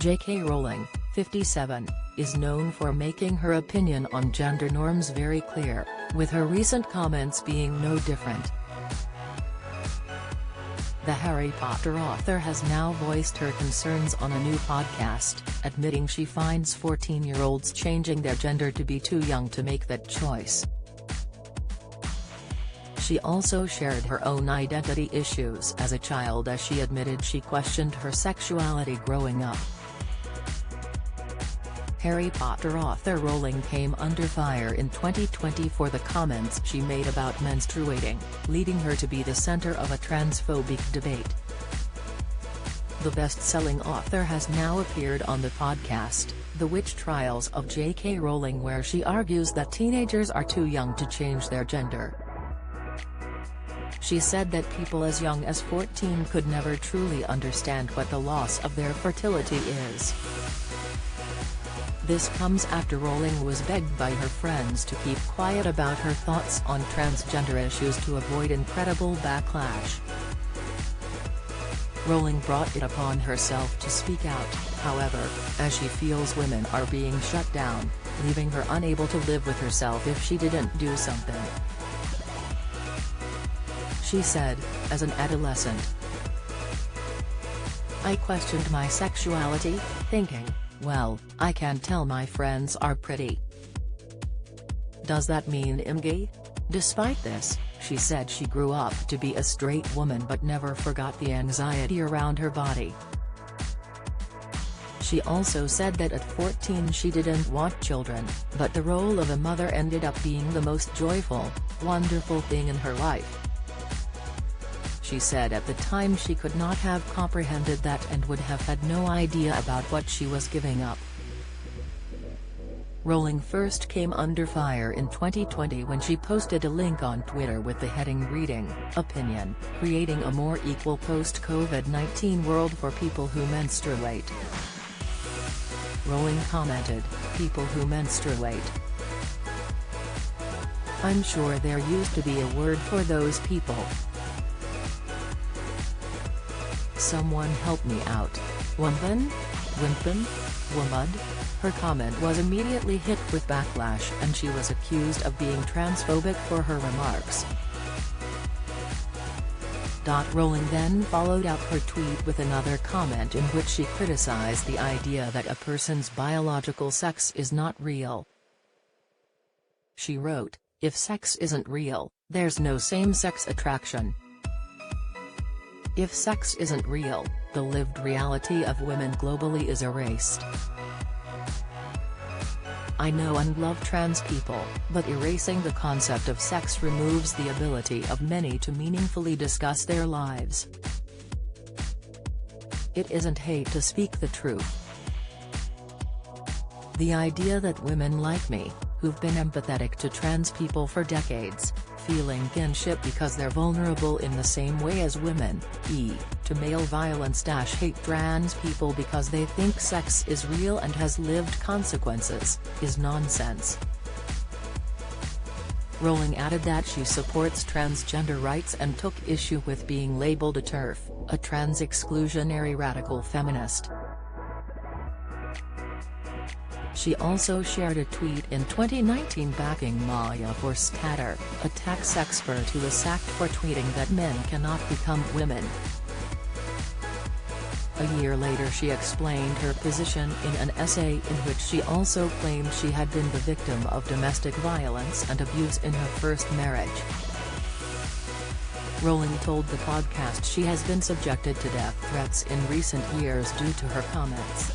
J.K. Rowling, 57, is known for making her opinion on gender norms very clear, with her recent comments being no different. The Harry Potter author has now voiced her concerns on a new podcast, admitting she finds 14-year-olds changing their gender to be too young to make that choice. She also shared her own identity issues as a child, as she admitted she questioned her sexuality growing up. Harry Potter author Rowling came under fire in 2020 for the comments she made about menstruating, leading her to be the center of a transphobic debate. The best-selling author has now appeared on the podcast, The Witch Trials of J.K. Rowling, where she argues that teenagers are too young to change their gender. She said that people as young as 14 could never truly understand what the loss of their fertility is. This comes after Rowling was begged by her friends to keep quiet about her thoughts on transgender issues to avoid incredible backlash. Rowling brought it upon herself to speak out, however, as she feels women are being shut down, leaving her unable to live with herself if she didn't do something. She said, as an adolescent, "I questioned my sexuality, thinking, well, I can tell my friends are pretty. Does that mean I'm gay?" Despite this, she said she grew up to be a straight woman but never forgot the anxiety around her body. She also said that at 14 she didn't want children, but the role of a mother ended up being the most joyful, wonderful thing in her life. She said at the time she could not have comprehended that and would have had no idea about what she was giving up. Rowling first came under fire in 2020 when she posted a link on Twitter with the heading reading, "Opinion, creating a more equal post-COVID-19 world for people who menstruate." Rowling commented, "People who menstruate. I'm sure there used to be a word for those people. Someone help me out. Woman? Wimpin? Womud?" Her comment was immediately hit with backlash and she was accused of being transphobic for her remarks. Rowling then followed up her tweet with another comment in which she criticized the idea that a person's biological sex is not real. She wrote, "If sex isn't real, there's no same-sex attraction. If sex isn't real, the lived reality of women globally is erased. I know and love trans people, but erasing the concept of sex removes the ability of many to meaningfully discuss their lives. It isn't hate to speak the truth. The idea that women like me, who've been empathetic to trans people for decades, feeling kinship because they're vulnerable in the same way as women, to male violence-hate trans people because they think sex is real and has lived consequences, is nonsense." Rowling added that she supports transgender rights and took issue with being labeled a TERF, a trans-exclusionary radical feminist. She also shared a tweet in 2019 backing Maya Forstater, a tax expert who was sacked for tweeting that men cannot become women. A year later she explained her position in an essay in which she also claimed she had been the victim of domestic violence and abuse in her first marriage. Rowling told the podcast she has been subjected to death threats in recent years due to her comments.